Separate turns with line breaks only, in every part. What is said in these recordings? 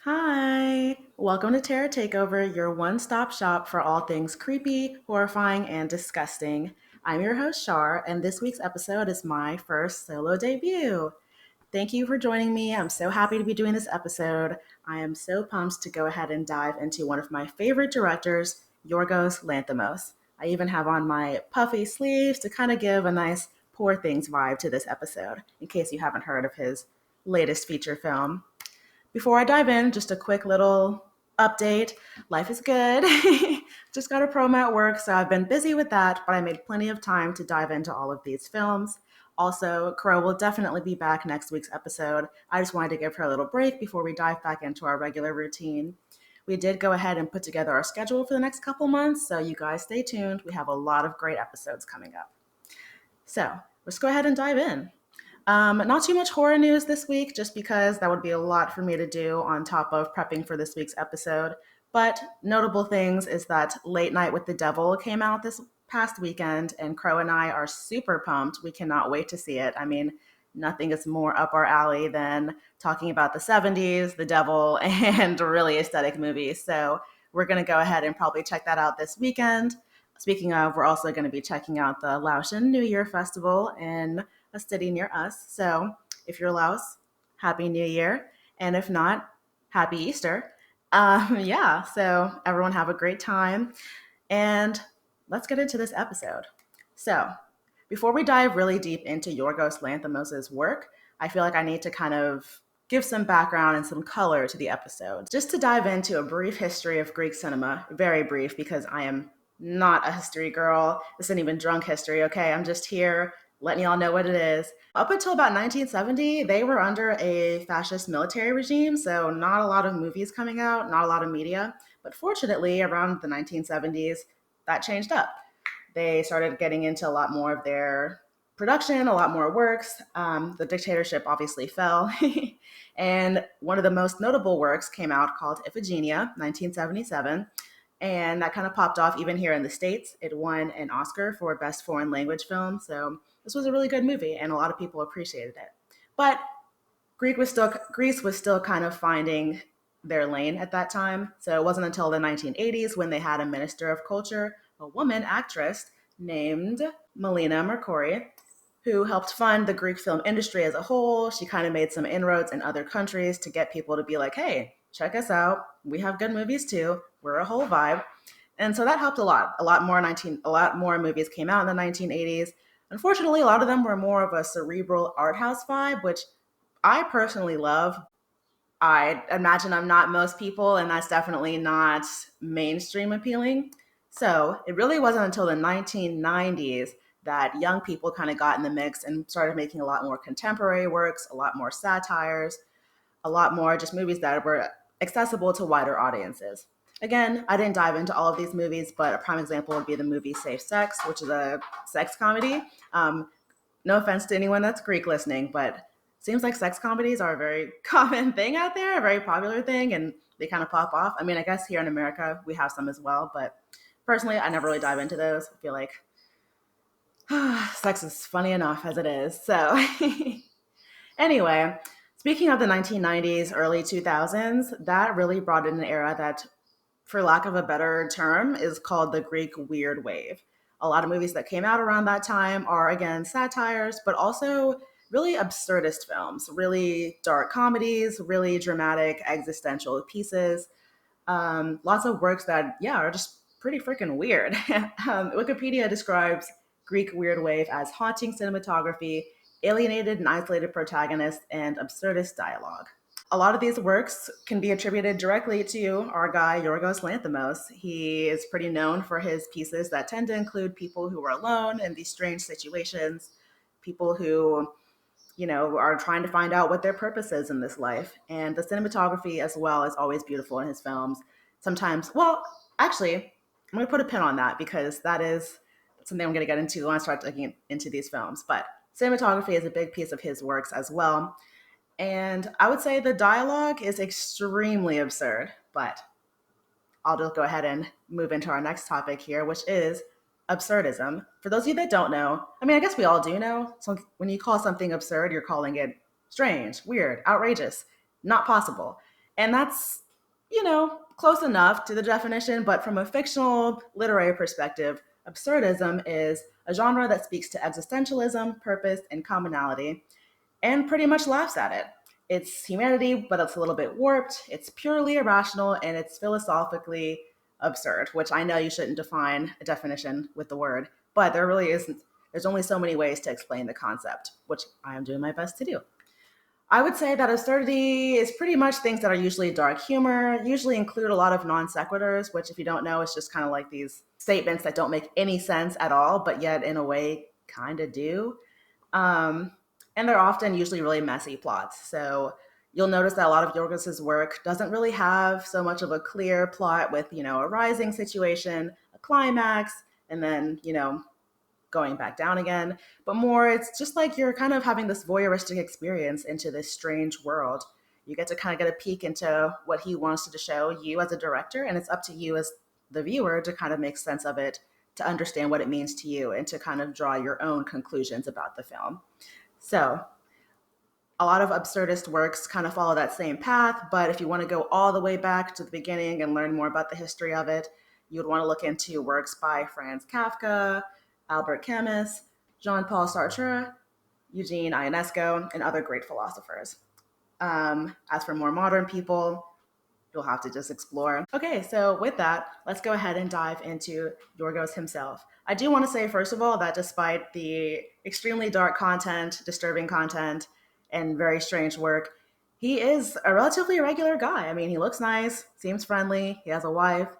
Hi! Welcome to Terror Takeover, your one stop shop for all things creepy, horrifying, and disgusting. I'm your host, Char, and this week's episode is my first solo debut. Thank you for joining me. I'm so happy to be doing this episode. I am so pumped to go ahead and dive into one of my favorite directors, Yorgos Lanthimos. I even have on my puffy sleeves to kind of give a nice Poor Things vibe to this episode, in case you haven't heard of his latest feature film. Before I dive in, just a quick little update. Life is good. Just got a promo at work, so I've been busy with that, but I made plenty of time to dive into all of these films. Also, Crow will definitely be back next week's episode. I just wanted to give her a little break before we dive back into our regular routine. We did go ahead and put together our schedule for the next couple months, so you guys stay tuned. We have a lot of great episodes coming up. So let's go ahead and dive in. Not too much horror news this week, just because that would be a lot for me to do on top of prepping for this week's episode. But notable things is that Late Night with the Devil came out this past weekend, and Crow and I are super pumped. We cannot wait to see it. I mean, nothing is more up our alley than talking about the 70s, the devil, and really aesthetic movies. So we're going to go ahead and probably check that out this weekend. Speaking of, we're also going to be checking out the Laotian New Year Festival in a city near us. So if you're Laos, Happy New Year. And if not, Happy Easter. Yeah, so everyone have a great time. And let's get into this episode. So before we dive really deep into Yorgos Lanthimos' work, I feel like I need to kind of give some background and some color to the episode. Just to dive into a brief history of Greek cinema, very brief because I am not a history girl. This isn't even drunk history, okay? I'm just here letting y'all know what it is. Up until about 1970, they were under a fascist military regime, so not a lot of movies coming out, not a lot of media. But fortunately, around the 1970s, that changed up. They started getting into a lot more of their production, a lot more works. The dictatorship obviously fell. And one of the most notable works came out called Iphigenia, 1977. And that kind of popped off even here in the States. It won an Oscar for Best Foreign Language Film. So this was a really good movie, and a lot of people appreciated it. But Greece was still kind of finding their lane at that time. So it wasn't until the 1980s when they had a minister of culture, a woman actress named Melina Mercouri, who helped fund the Greek film industry as a whole. She kind of made some inroads in other countries to get people to be like, hey, check us out. We have good movies too. We're a whole vibe. And so that helped a lot. A lot more movies came out in the 1980s. Unfortunately, a lot of them were more of a cerebral art house vibe, which I personally love. I imagine I'm not most people, and that's definitely not mainstream appealing. So it really wasn't until the 1990s that young people kind of got in the mix and started making a lot more contemporary works, a lot more satires, a lot more just movies that were accessible to wider audiences. Again, I didn't dive into all of these movies, but a prime example would be the movie Safe Sex, which is a sex comedy. No offense to anyone that's Greek listening, but it seems like sex comedies are a very common thing out there, a very popular thing, and they kind of pop off. I mean, I guess here in America we have some as well, but personally, I never really dive into those. I feel like sex is funny enough as it is. So, anyway, speaking of the 1990s, early 2000s, that really brought in an era that, for lack of a better term, is called the Greek Weird Wave. A lot of movies that came out around that time are, again, satires, but also really absurdist films, really dark comedies, really dramatic existential pieces. Lots of works that, yeah, are just pretty freaking weird. Wikipedia describes Greek Weird Wave as haunting cinematography, alienated and isolated protagonists, and absurdist dialogue. A lot of these works can be attributed directly to our guy Yorgos Lanthimos. He is pretty known for his pieces that tend to include people who are alone in these strange situations, people who, are trying to find out what their purpose is in this life. And the cinematography as well is always beautiful in his films. Sometimes, well, actually, I'm going to put a pin on that because that is something I'm going to get into when I start looking into these films. But cinematography is a big piece of his works as well. And I would say the dialogue is extremely absurd, but I'll just go ahead and move into our next topic here, which is absurdism. For those of you that don't know, I mean, I guess we all do know. So when you call something absurd, you're calling it strange, weird, outrageous, not possible. And that's, close enough to the definition, but from a fictional literary perspective, absurdism is a genre that speaks to existentialism, purpose, and commonality, and pretty much laughs at it. It's humanity, but it's a little bit warped, it's purely irrational, and it's philosophically absurd, which I know you shouldn't define a definition with the word, but there really isn't. There's only so many ways to explain the concept, which I am doing my best to do. I would say that absurdity is pretty much things that are usually dark humor, usually include a lot of non sequiturs, which, if you don't know, is just kind of like these statements that don't make any sense at all, but yet in a way kind of do. Um, and they're often usually really messy plots. So you'll notice that a lot of Yorgos's work doesn't really have so much of a clear plot with, a rising situation, a climax, and then, going back down again, but more it's just like you're kind of having this voyeuristic experience into this strange world. You get to kind of get a peek into what he wants to show you as a director, and it's up to you as the viewer to kind of make sense of it, to understand what it means to you, and to kind of draw your own conclusions about the film. So, a lot of absurdist works kind of follow that same path, but if you want to go all the way back to the beginning and learn more about the history of it, you would want to look into works by Franz Kafka, Albert Camus, Jean-Paul Sartre, Eugene Ionesco, and other great philosophers. As for more modern people, you'll have to just explore. Okay, so with that, let's go ahead and dive into Yorgos himself. I do want to say, first of all, that despite the extremely dark content, disturbing content, and very strange work, he is a relatively regular guy. I mean, he looks nice, seems friendly, he has a wife.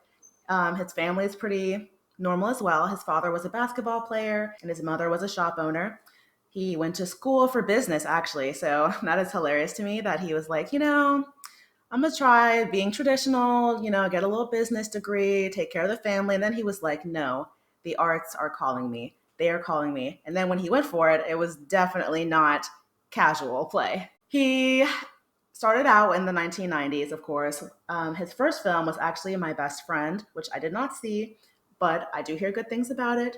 His family is pretty normal as well. His father was a basketball player, and his mother was a shop owner. He went to school for business, actually. So that is hilarious to me that he was like, I'm gonna try being traditional, get a little business degree, take care of the family. And then he was like, no, the arts are calling me. They are calling me. And then when he went for it, it was definitely not casual play. He started out in the 1990s, of course. His first film was actually My Best Friend, which I did not see, but I do hear good things about it.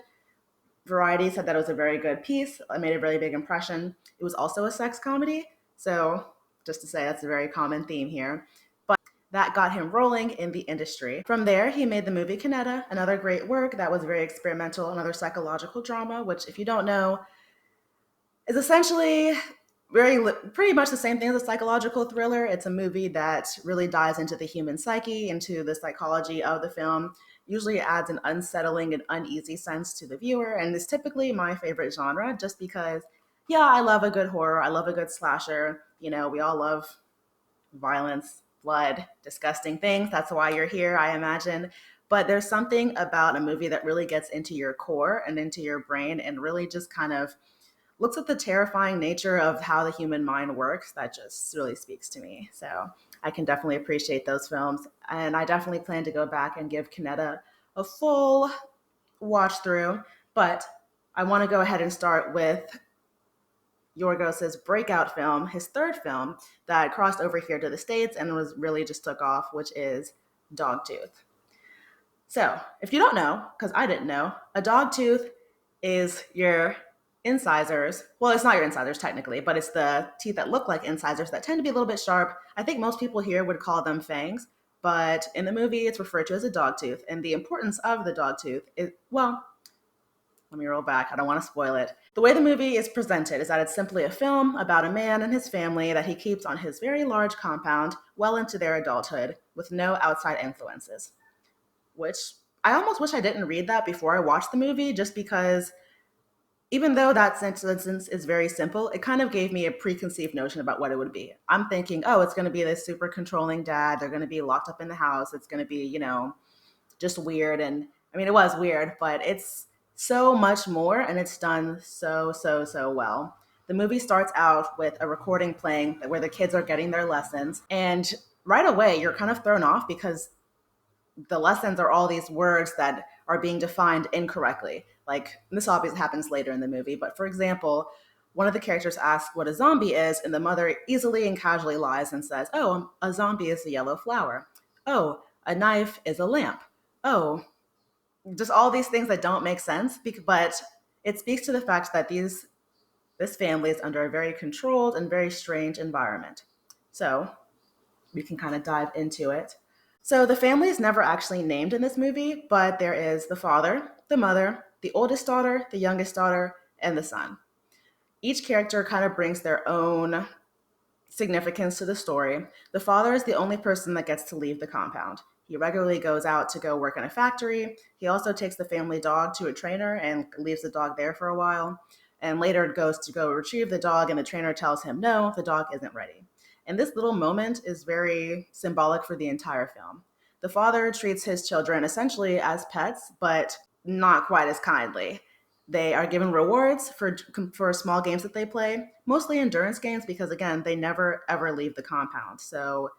Variety said that it was a very good piece. It made a really big impression. It was also a sex comedy. So, just to say, that's a very common theme here. But that got him rolling in the industry. From there, he made the movie Canetta, another great work that was very experimental, another psychological drama, which, if you don't know, is essentially pretty much the same thing as a psychological thriller. It's a movie that really dives into the human psyche, into the psychology of the film. Usually adds an unsettling and uneasy sense to the viewer, and is typically my favorite genre just because, yeah, I love a good horror. I love a good slasher. We all love violence, blood, disgusting things. That's why you're here, I imagine. But there's something about a movie that really gets into your core and into your brain and really just kind of looks at the terrifying nature of how the human mind works. That just really speaks to me. So I can definitely appreciate those films. And I definitely plan to go back and give Canetta a full watch through. But I want to go ahead and start with Yorgos's breakout film, his third film that crossed over here to the States and was really just took off, which is Dogtooth. So, if you don't know, because I didn't know, a dog tooth is your incisors. Well, it's not your incisors technically, but it's the teeth that look like incisors that tend to be a little bit sharp. I think most people here would call them fangs, but in the movie, it's referred to as a dog tooth. And the importance of the dog tooth is, well, let me roll back. I don't want to spoil it. The way the movie is presented is that it's simply a film about a man and his family that he keeps on his very large compound well into their adulthood with no outside influences, which I almost wish I didn't read that before I watched the movie, just because even though that sentence is very simple, it kind of gave me a preconceived notion about what it would be. I'm thinking, oh, it's going to be this super controlling dad. They're going to be locked up in the house. It's going to be, just weird. And I mean, it was weird, but it's so much more, and it's done so, so, so well. The movie starts out with a recording playing where the kids are getting their lessons. And right away, you're kind of thrown off because the lessons are all these words that are being defined incorrectly. Like, this obviously happens later in the movie, but for example, one of the characters asks what a zombie is, and the mother easily and casually lies and says, oh, a zombie is a yellow flower. Oh, a knife is a lamp. Oh, just all these things that don't make sense, but it speaks to the fact that this family is under a very controlled and very strange environment. So we can kind of dive into it. So the family is never actually named in this movie, but there is the father, the mother, the oldest daughter, the youngest daughter, and the son. Each character kind of brings their own significance to the story. The father is the only person that gets to leave the compound. He regularly goes out to go work in a factory. He also takes the family dog to a trainer and leaves the dog there for a while. And later goes to go retrieve the dog, and the trainer tells him, no, the dog isn't ready. And this little moment is very symbolic for the entire film. The father treats his children essentially as pets, but not quite as kindly. They are given rewards for small games that they play, mostly endurance games because again, they never ever leave the compound. So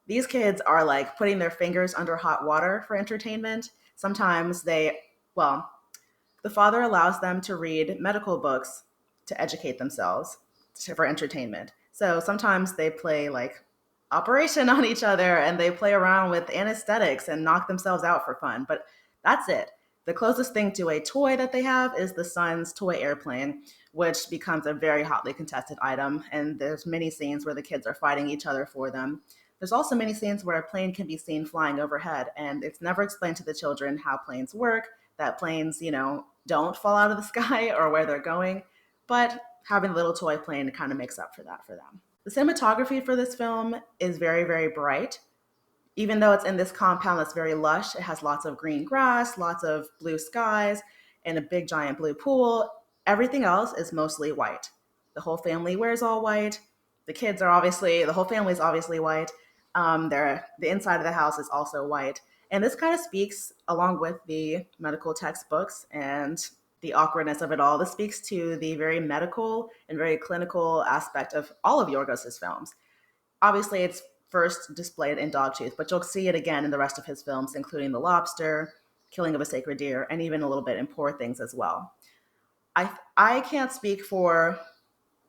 these kids are like putting their fingers under hot water for entertainment. Sometimes well, the father allows them to read medical books to educate themselves for entertainment. So sometimes they play like Operation on each other and they play around with anesthetics and knock themselves out for fun. But that's it. The closest thing to a toy that they have is the son's toy airplane, which becomes a very hotly contested item. And there's many scenes where the kids are fighting each other for them. There's also many scenes where a plane can be seen flying overhead, and it's never explained to the children how planes work, that planes, don't fall out of the sky or where they're going. But having a little toy plane kind of makes up for that for them. The cinematography for this film is very, very bright. Even though it's in this compound that's very lush, it has lots of green grass, lots of blue skies, and a big giant blue pool. Everything else is mostly white. The whole family wears all white. The whole family is obviously white. The inside of the house is also white. And this kind of speaks, along with the medical textbooks and the awkwardness of it all, this speaks to the very medical and very clinical aspect of all of Yorgos's films. Obviously, it's first displayed in Dogtooth, but you'll see it again in the rest of his films, including The Lobster, Killing of a Sacred Deer, and even a little bit in Poor Things as well. I can't speak for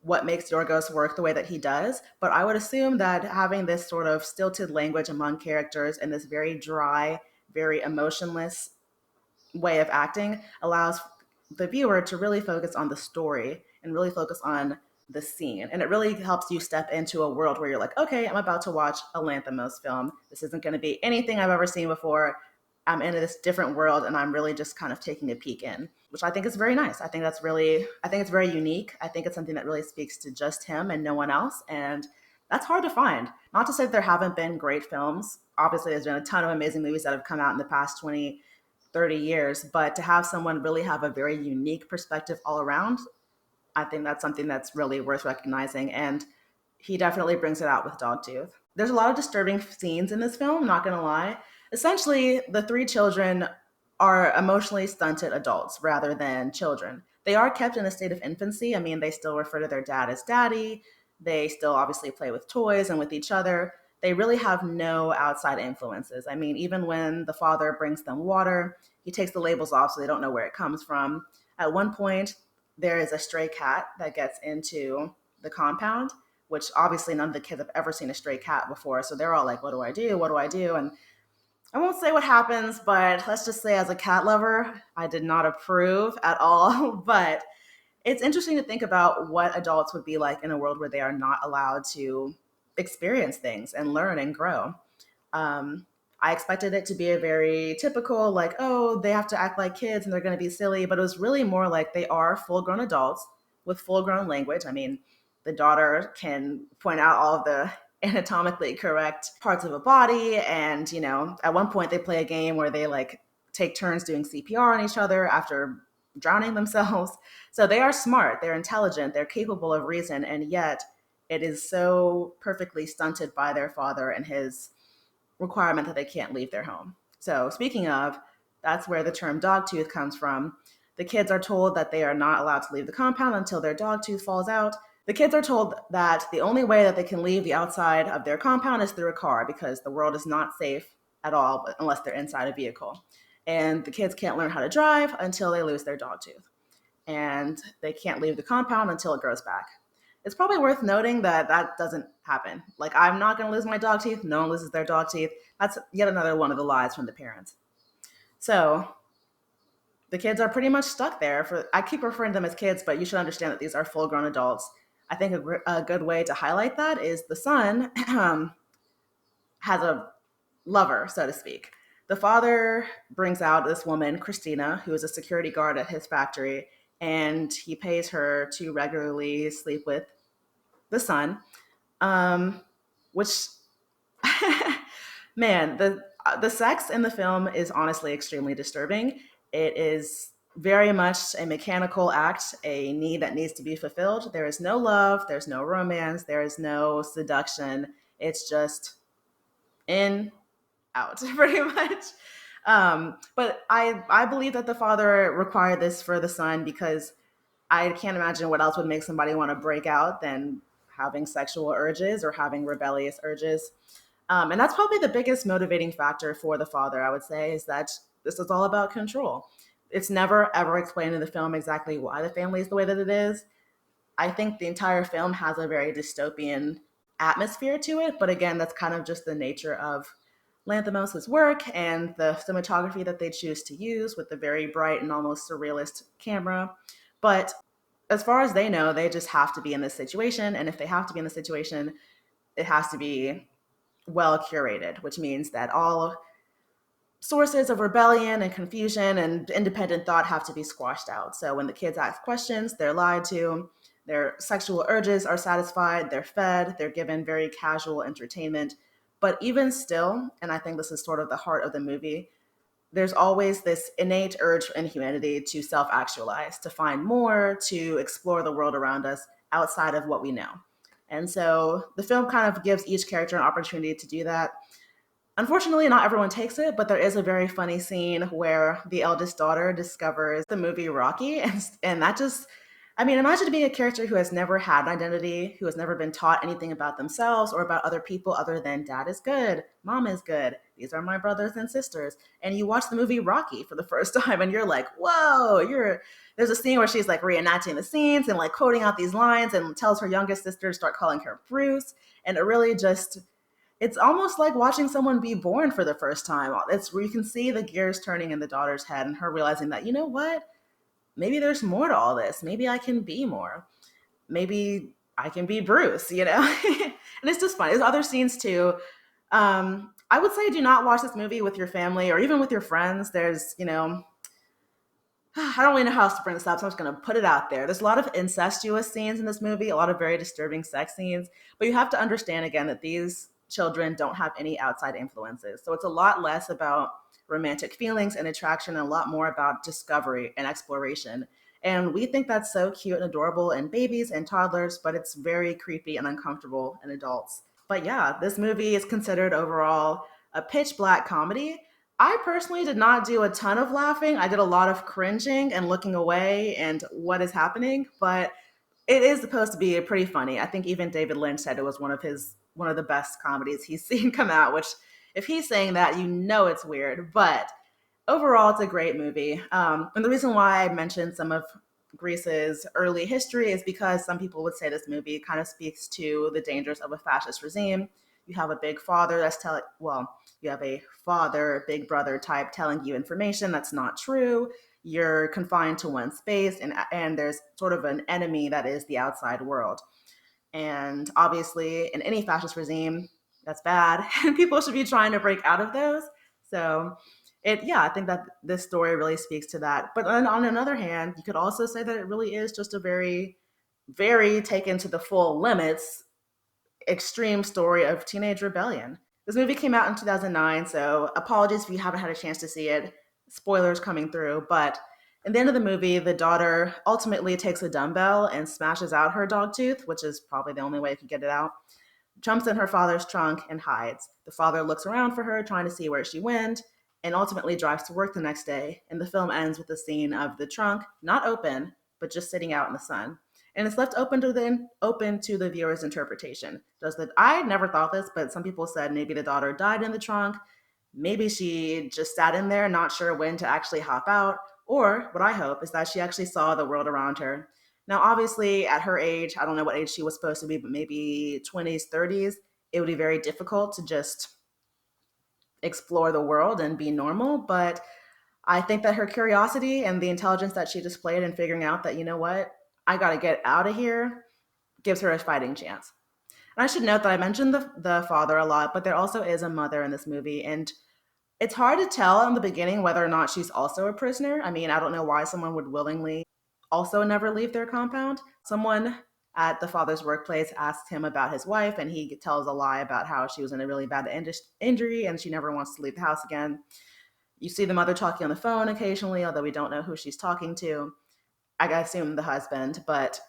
what makes Yorgos work the way that he does, but I would assume that having this sort of stilted language among characters and this very dry, very emotionless way of acting allows the viewer to really focus on the story and really focus on the scene. And it really helps you step into a world where you're like, okay, I'm about to watch a Lanthimos film. This isn't going to be anything I've ever seen before. I'm in this different world and I'm really just kind of taking a peek in, which I think is very nice. I think it's very unique. I think it's something that really speaks to just him and no one else. And that's hard to find. Not to say that there haven't been great films. Obviously, there's been a ton of amazing movies that have come out in the past 20, 30 years, but to have someone really have a very unique perspective all around, I think that's something that's really worth recognizing. And he definitely brings it out with Dogtooth. There's a lot of disturbing scenes in this film, not gonna lie. Essentially, the three children are emotionally stunted adults rather than children. They are kept in a state of infancy. I mean, they still refer to their dad as daddy. They still obviously play with toys and with each other. They really have no outside influences. I mean, even when the father brings them water, he takes the labels off so they don't know where it comes from. At one point, there is a stray cat that gets into the compound, which obviously none of the kids have ever seen a stray cat before. So they're all like, what do I do? What do I do? And I won't say what happens, but let's just say as a cat lover, I did not approve at all. But it's interesting to think about what adults would be like in a world where they are not allowed to experience things and learn and grow. Um, I expected it to be a very typical, like, oh, they have to act like kids and they're going to be silly, but it was really more like they are full grown adults with full grown language. I mean, the daughter can point out all of the anatomically correct parts of a body. And, at one point they play a game where they like take turns doing CPR on each other after drowning themselves. So they are smart, they're intelligent, they're capable of reason, and yet it is so perfectly stunted by their father and his requirement that they can't leave their home. So, speaking of, that's where the term dogtooth comes from. The kids are told that they are not allowed to leave the compound until their dog tooth falls out. The kids are told that the only way that they can leave the outside of their compound is through a car because the world is not safe at all unless they're inside a vehicle. And the kids can't learn how to drive until they lose their dog tooth. And they can't leave the compound until it grows back. It's probably worth noting that that doesn't happen. Like, I'm not going to lose my dog teeth. No one loses their dog teeth. That's yet another one of the lies from the parents. So the kids are pretty much stuck there. I keep referring to them as kids, but you should understand that these are full-grown adults. I think a good way to highlight that is the son. has a lover, so to speak. The father brings out this woman, Christina, who is a security guard at his factory, and he pays her to regularly sleep with the son, um, which man, the sex in the film is honestly extremely disturbing. It is very much a mechanical act, a need that needs to be fulfilled. There is no love, there's no romance, there is no seduction. It's just in, out, pretty much. But I believe that the father required this for the son because I can't imagine what else would make somebody want to break out than having sexual urges or having rebellious urges. And that's probably the biggest motivating factor for the father, I would say, is that this is all about control. It's never ever explained in the film exactly why the family is the way that it is. I think the entire film has a very dystopian atmosphere to it, but again, that's kind of just the nature of Lanthimos' work and the cinematography that they choose to use with the very bright and almost surrealist camera. But as far as they know, they just have to be in this situation. And if they have to be in the situation, it has to be well curated, which means that all sources of rebellion and confusion and independent thought have to be squashed out. So when the kids ask questions, they're lied to, their sexual urges are satisfied, they're fed, they're given very casual entertainment. But even still, and I think this is sort of the heart of the movie, there's always this innate urge in humanity to self actualize, to find more, to explore the world around us outside of what we know. And so the film kind of gives each character an opportunity to do that. Unfortunately, not everyone takes it, but there is a very funny scene where the eldest daughter discovers the movie Rocky, and that just, I mean, imagine being a character who has never had an identity, who has never been taught anything about themselves or about other people other than dad is good, mom is good, these are my brothers and sisters, and you watch the movie Rocky for the first time, and you're like, whoa, you're. There's a scene where she's like reenacting the scenes and like quoting out these lines and tells her youngest sister to start calling her Bruce, and it really just it's almost like watching someone be born for the first time. It's where you can see the gears turning in the daughter's head and her realizing that, you know what? Maybe there's more to all this. Maybe I can be more. Maybe I can be Bruce, you know? And it's just fun. There's other scenes too. I would say do not watch this movie with your family or even with your friends. There's, I don't really know how else to bring this up, so I'm just going to put it out there. There's a lot of incestuous scenes in this movie, a lot of very disturbing sex scenes, but you have to understand again that these children don't have any outside influences. So it's a lot less about romantic feelings and attraction and a lot more about discovery and exploration. And we think that's so cute and adorable in babies and toddlers, but it's very creepy and uncomfortable in adults. But yeah, this movie is considered overall a pitch black comedy. I personally did not do a ton of laughing. I did a lot of cringing and looking away and what is happening, but it is supposed to be pretty funny. I think even David Lynch said it was one of the best comedies he's seen come out, which if he's saying that, you know it's weird, but overall it's a great movie. And the reason why I mentioned some of Greece's early history is because some people would say this movie kind of speaks to the dangers of a fascist regime. You have a big father that's telling, well, you have a father, big brother type telling you information that's not true. You're confined to one space, and there's sort of an enemy that is the outside world. And obviously, in any fascist regime, that's bad, and people should be trying to break out of those. So, yeah, I think that this story really speaks to that. But on another hand, you could also say that it really is just a very, very taken to the full limits extreme story of teenage rebellion. This movie came out in 2009, so apologies if you haven't had a chance to see it. Spoilers coming through, but at the end of the movie, the daughter ultimately takes a dumbbell and smashes out her dog tooth, which is probably the only way you could get it out, jumps in her father's trunk and hides. The father looks around for her, trying to see where she went, and ultimately drives to work the next day. And the film ends with a scene of the trunk not open, but just sitting out in the sun. And it's left open to the viewer's interpretation. Does that? I never thought this, but some people said maybe the daughter died in the trunk, maybe she just sat in there, not sure when to actually hop out, or what I hope is that she actually saw the world around her. Now, obviously, at her age, I don't know what age she was supposed to be, but maybe 20s, 30s, it would be very difficult to just explore the world and be normal. But I think that her curiosity and the intelligence that she displayed in figuring out that, you know what, I got to get out of here gives her a fighting chance. And I should note that I mentioned the father a lot, but there also is a mother in this movie, and it's hard to tell in the beginning whether or not she's also a prisoner. I mean, I don't know why someone would willingly also never leave their compound. Someone at the father's workplace asks him about his wife, and he tells a lie about how she was in a really bad injury and she never wants to leave the house again. You see the mother talking on the phone occasionally, although we don't know who she's talking to. I assume the husband, but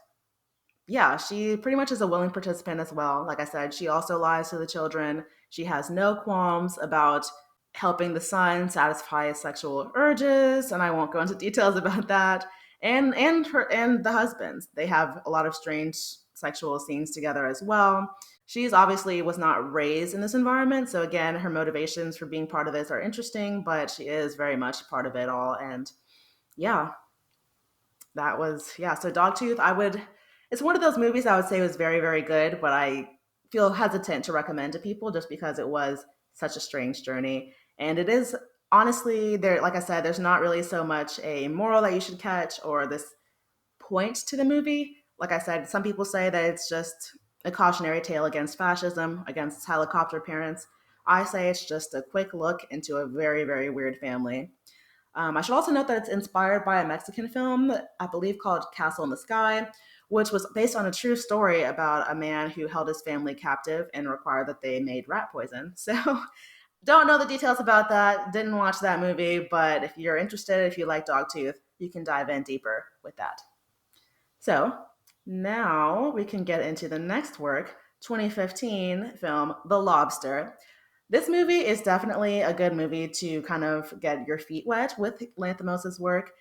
yeah, she pretty much is a willing participant as well. Like I said, she also lies to the children. She has no qualms about helping the son satisfy his sexual urges, and I won't go into details about that. And the husbands, they have a lot of strange sexual scenes together as well. She's obviously was not raised in this environment, so again, her motivations for being part of this are interesting, but she is very much part of it all. And yeah, that was yeah. So Dogtooth, I would. It's one of those movies I would say was very very good, but I feel hesitant to recommend to people just because it was such a strange journey, and it is honestly there. Like I said, there's not really so much a moral that you should catch or this point to the movie. Like I said, some people say that it's just a cautionary tale against fascism, against helicopter parents. I say it's just a quick look into a very very weird family. I should also note that it's inspired by a Mexican film, I believe called Castle in the Sky, which was based on a true story about a man who held his family captive and required that they made rat poison. So, don't know the details about that, didn't watch that movie, but if you're interested, if you like Dogtooth, you can dive in deeper with that. So, now we can get into the next work, 2015 film, The Lobster. This movie is definitely a good movie to kind of get your feet wet with Lanthimos' work.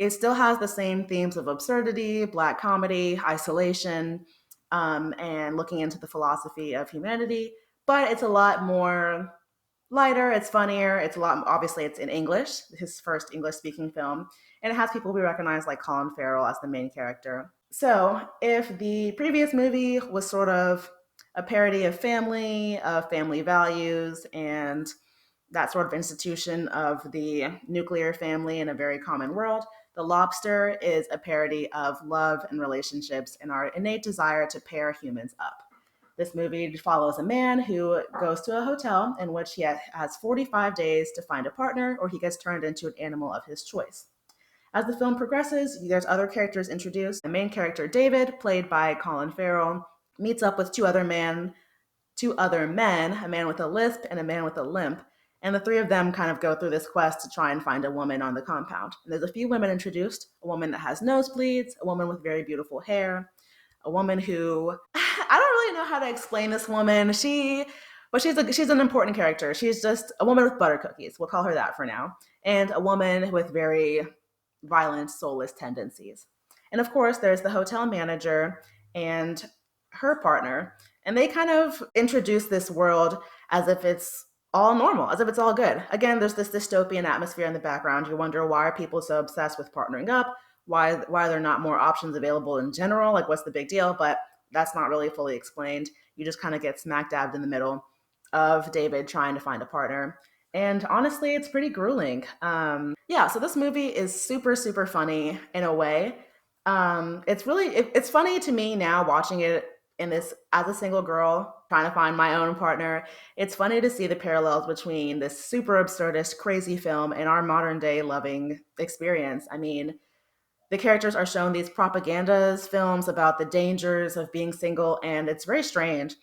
It still has the same themes of absurdity, black comedy, isolation, and looking into the philosophy of humanity, but it's a lot more lighter, it's funnier, it's a lot obviously it's in English, his first English speaking film, and it has people we recognize like Colin Farrell as the main character. So, if the previous movie was sort of a parody of family values, and that sort of institution of the nuclear family in a very common world, The Lobster is a parody of love and relationships and our innate desire to pair humans up. This movie follows a man who goes to a hotel in which he has 45 days to find a partner or he gets turned into an animal of his choice. As the film progresses, there's other characters introduced. The main character, David, played by Colin Farrell, meets up with two other men, a man with a lisp and a man with a limp. And the three of them kind of go through this quest to try and find a woman on the compound. And there's a few women introduced, a woman that has nosebleeds, a woman with very beautiful hair, a woman who I don't really know how to explain this woman. She's an important character. She's just a woman with butter cookies. We'll call her that for now. And a woman with very violent, soulless tendencies. And of course, there's the hotel manager and her partner. And they kind of introduce this world as if it's all normal, as if it's all good. Again, there's this dystopian atmosphere in the background. You wonder why are people so obsessed with partnering up? Why are there not more options available in general? Like, what's the big deal? But that's not really fully explained. You just kind of get smack dabbed in the middle of David trying to find a partner. And honestly, it's pretty grueling. Yeah, so this movie is super, super funny in a way. It's funny to me now watching it in this as a single girl trying to find my own partner. It's funny to see the parallels between this super absurdist, crazy film and our modern day loving experience. I mean, the characters are shown these propagandas films about the dangers of being single, and it's very strange.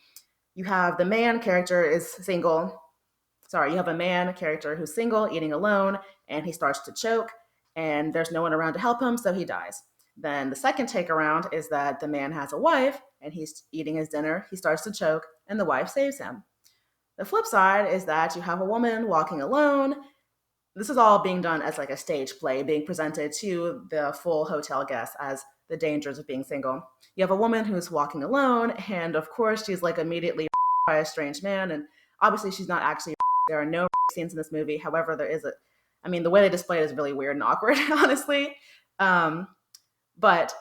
You have the man character is single, sorry, you have a man character who's single, eating alone, and he starts to choke, and there's no one around to help him, so he dies. Then the second take around is that the man has a wife, and he's eating his dinner, he starts to choke, and the wife saves him. The flip side is that you have a woman walking alone. This is all being done as like a stage play, being presented to the full hotel guests as the dangers of being single. You have a woman who's walking alone, and of course, she's like immediately by a strange man, and obviously, she's not actually. There are no scenes in this movie. However, there is I mean, the way they display it is really weird and awkward, honestly. Um, but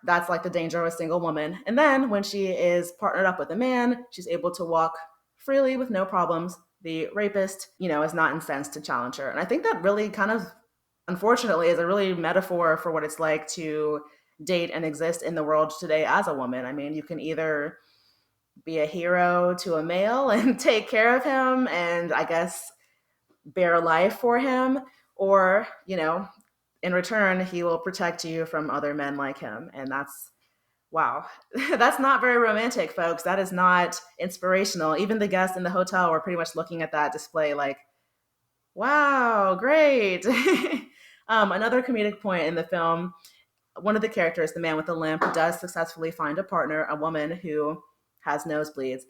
that's like the danger of a single woman. And then when she is partnered up with a man, she's able to walk freely with no problems. The rapist, is not incensed to challenge her. And I think that really kind of, unfortunately, is a really metaphor for what it's like to date and exist in the world today as a woman. I mean, you can either be a hero to a male and take care of him and I guess bear life for him, or, in return, he will protect you from other men like him. And that's, wow, that's not very romantic, folks. That is not inspirational. Even the guests in the hotel were pretty much looking at that display like, wow, great. Another comedic point in the film, one of the characters, the man with the limp, does successfully find a partner, a woman who has nosebleeds.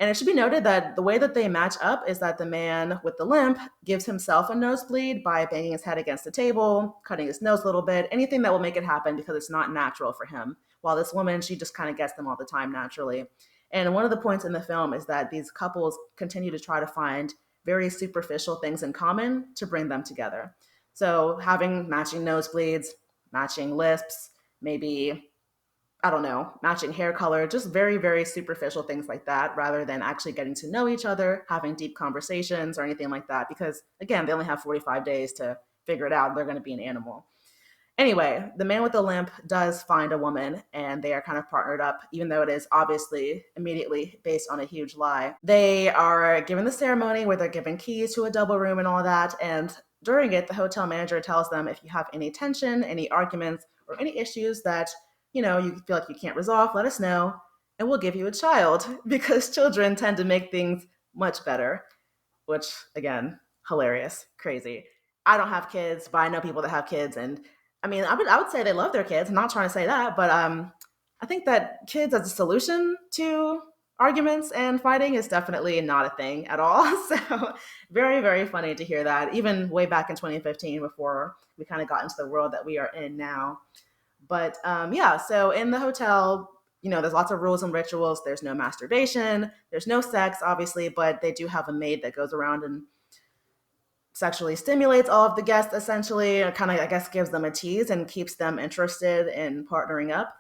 And it should be noted that the way that they match up is that the man with the limp gives himself a nosebleed by banging his head against the table, cutting his nose a little bit, anything that will make it happen because it's not natural for him. While this woman, she just kind of gets them all the time naturally. And one of the points in the film is that these couples continue to try to find very superficial things in common to bring them together. So having matching nosebleeds, matching lisps, maybe, I don't know, matching hair color, just very, very superficial things like that, rather than actually getting to know each other, having deep conversations or anything like that. Because again, they only have 45 days to figure it out. They're going to be an animal. Anyway, the man with the limp does find a woman and they are kind of partnered up, even though it is obviously immediately based on a huge lie. They are given the ceremony where they're given keys to a double room and all that. And during it, the hotel manager tells them if you have any tension, any arguments, or any issues that, you feel like you can't resolve, let us know and we'll give you a child because children tend to make things much better, which again, hilarious, crazy. I don't have kids, but I know people that have kids, and I mean, I would say they love their kids. I'm not trying to say that, but I think that kids as a solution to arguments and fighting is definitely not a thing at all. So very, very funny to hear that, even way back in 2015, before we kind of got into the world that we are in now. But yeah, so in the hotel, there's lots of rules and rituals. There's no masturbation, there's no sex, obviously, but they do have a maid that goes around and sexually stimulates all of the guests, essentially, and kind of, I guess, gives them a tease and keeps them interested in partnering up.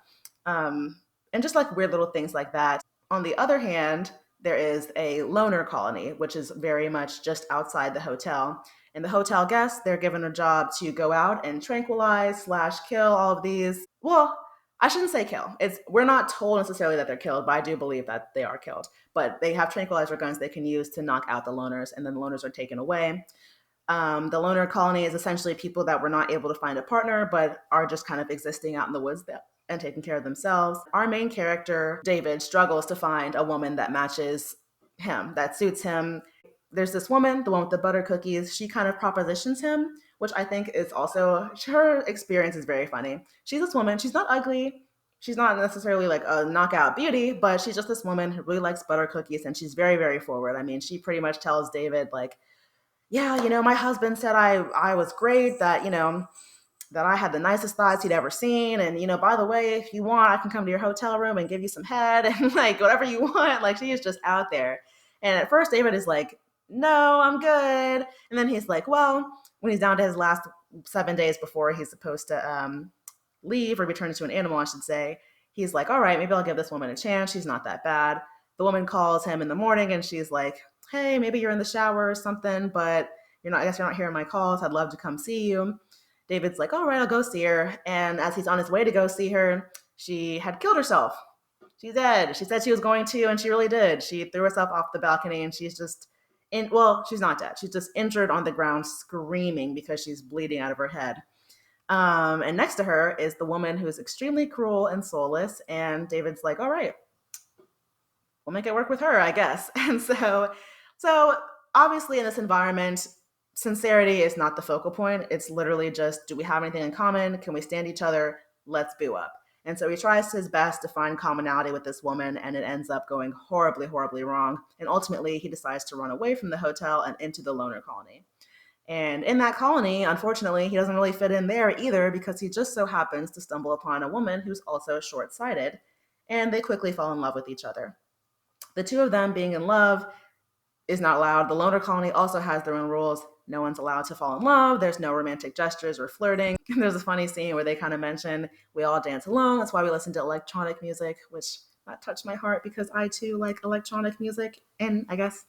And just like weird little things like that. On the other hand, there is a loner colony, which is very much just outside the hotel. And the hotel guests, they're given a job to go out and tranquilize slash kill all of these. Well, I shouldn't say kill. We're not told necessarily that they're killed, but I do believe that they are killed. But they have tranquilizer guns they can use to knock out the loners, and then the loners are taken away. The loner colony is essentially people that were not able to find a partner, but are just kind of existing out in the woods and taking care of themselves. Our main character, David, struggles to find a woman that matches him, that suits him. There's this woman, the one with the butter cookies. She kind of propositions him, which I think is also, her experience is very funny. She's this woman. She's not ugly. She's not necessarily like a knockout beauty, but she's just this woman who really likes butter cookies, and she's very, very forward. I mean, she pretty much tells David, like, yeah, my husband said I was great, that, that I had the nicest thighs he'd ever seen. And, by the way, if you want, I can come to your hotel room and give you some head and like whatever you want. Like, she is just out there. And at first, David is like, no, I'm good. And then he's like, well, when he's down to his last 7 days before he's supposed to leave or be turned into an animal, I should say, he's like, all right, maybe I'll give this woman a chance. She's not that bad. The woman calls him in the morning and she's like, hey, maybe you're in the shower or something, but I guess you're not hearing my calls. I'd love to come see you. David's like, all right, I'll go see her. And as he's on his way to go see her, she had killed herself. She's dead. She said she was going to, and she really did. She threw herself off the balcony, and she's just she's not dead. She's just injured on the ground, screaming because she's bleeding out of her head. And next to her is the woman who's extremely cruel and soulless. And David's like, all right, we'll make it work with her, I guess. And so obviously in this environment, sincerity is not the focal point. It's literally just, do we have anything in common? Can we stand each other? Let's boo up. And so he tries his best to find commonality with this woman, and it ends up going horribly, horribly wrong. And ultimately, he decides to run away from the hotel and into the loner colony. And in that colony, unfortunately, he doesn't really fit in there either, because he just so happens to stumble upon a woman who's also short-sighted, and they quickly fall in love with each other. The two of them being in love is not allowed. The loner colony also has their own rules. No one's allowed to fall in love. There's no romantic gestures or flirting. There's a funny scene where they kind of mention we all dance alone. That's why we listen to electronic music, which that touched my heart because I too like electronic music and I guess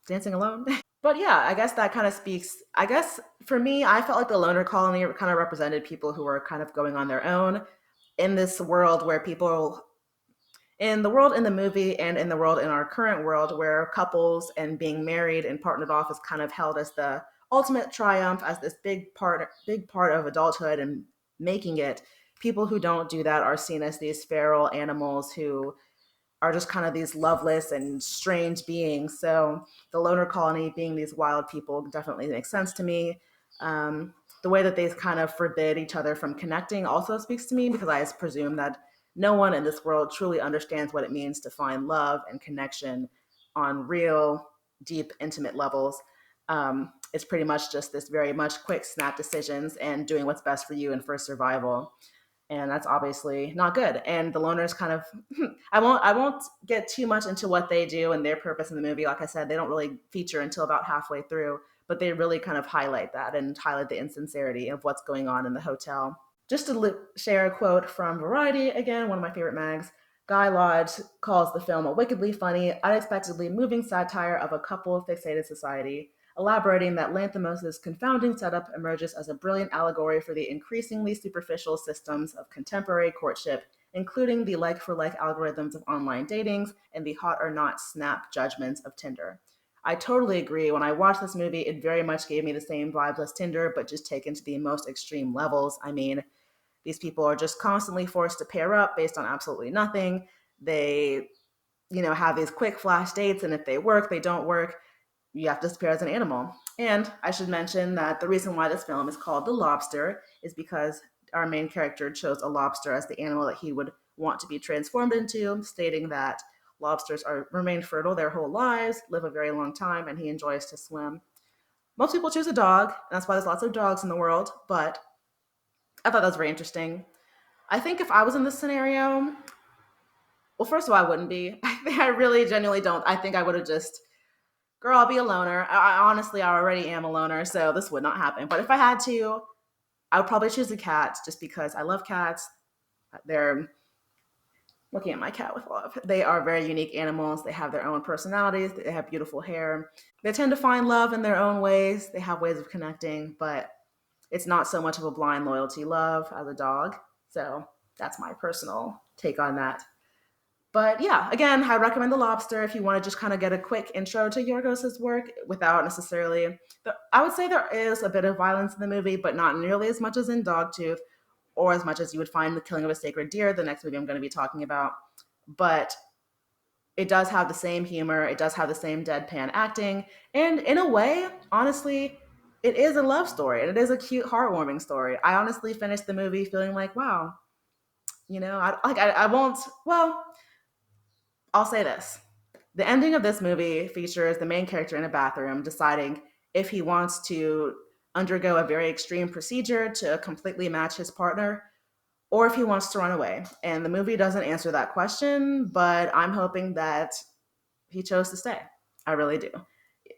dancing alone. But yeah, I guess that kind of speaks. I guess for me, I felt like the loner colony kind of represented people who were kind of going on their own in this world where people, In the world in the movie and in the world in our current world, where couples and being married and partnered off is kind of held as the ultimate triumph, as this big part of adulthood and making it, people who don't do that are seen as these feral animals who are just kind of these loveless and strange beings. So the loner colony being these wild people definitely makes sense to me. The way that they kind of forbid each other from connecting also speaks to me, because I presume that no one in this world truly understands what it means to find love and connection on real, deep, intimate levels. It's pretty much just this very much quick snap decisions and doing what's best for you and for survival, and that's obviously not good. And the loners kind of I won't get too much into what they do and their purpose in the movie. Like I said, they don't really feature until about halfway through, but they really kind of highlight that and highlight the insincerity of what's going on in the hotel. Just to share a quote from Variety, again, one of my favorite mags. Guy Lodge calls the film a wickedly funny, unexpectedly moving satire of a couple fixated society, elaborating that Lanthimos' confounding setup emerges as a brilliant allegory for the increasingly superficial systems of contemporary courtship, including the like-for-like algorithms of online datings and the hot or not snap judgments of Tinder. I totally agree. When I watched this movie, it very much gave me the same vibes as Tinder, but just taken to the most extreme levels. I mean, these people are just constantly forced to pair up based on absolutely nothing. They, have these quick flash dates, and if they work, they don't work. You have to disappear as an animal. And I should mention that the reason why this film is called The Lobster is because our main character chose a lobster as the animal that he would want to be transformed into, stating that lobsters remain fertile their whole lives, live a very long time, and he enjoys to swim. Most people choose a dog, and that's why there's lots of dogs in the world, but I thought that was very interesting. I think if I was in this scenario, well, first of all, I wouldn't be. I really genuinely don't. I think I would have just, girl, I'll be a loner. Honestly, I already am a loner, so this would not happen. But if I had to, I would probably choose a cat just because I love cats. They're looking at my cat with love. They are very unique animals. They have their own personalities. They have beautiful hair. They tend to find love in their own ways. They have ways of connecting, but it's not so much of a blind loyalty love as a dog. So that's my personal take on that. But yeah, again, I recommend The Lobster if you want to just kind of get a quick intro to Yorgos' work without necessarily. I would say there is a bit of violence in the movie, but not nearly as much as in Dogtooth, or as much as you would find The Killing of a Sacred Deer, the next movie I'm going to be talking about. But it does have the same humor, it does have the same deadpan acting, and in a way, honestly, it is a love story, and it is a cute, heartwarming story. I honestly finished the movie feeling like, wow, I won't. Well, I'll say this. The ending of this movie features the main character in a bathroom deciding if he wants to undergo a very extreme procedure to completely match his partner or if he wants to run away. And the movie doesn't answer that question, but I'm hoping that he chose to stay. I really do,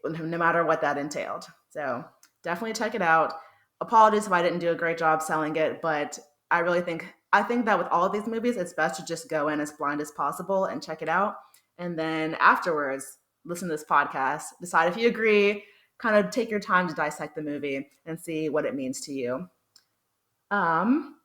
no matter what that entailed. So definitely check it out. Apologies if I didn't do a great job selling it, but I think that with all of these movies, it's best to just go in as blind as possible and check it out. And then afterwards, listen to this podcast, decide if you agree, kind of take your time to dissect the movie and see what it means to you. Um,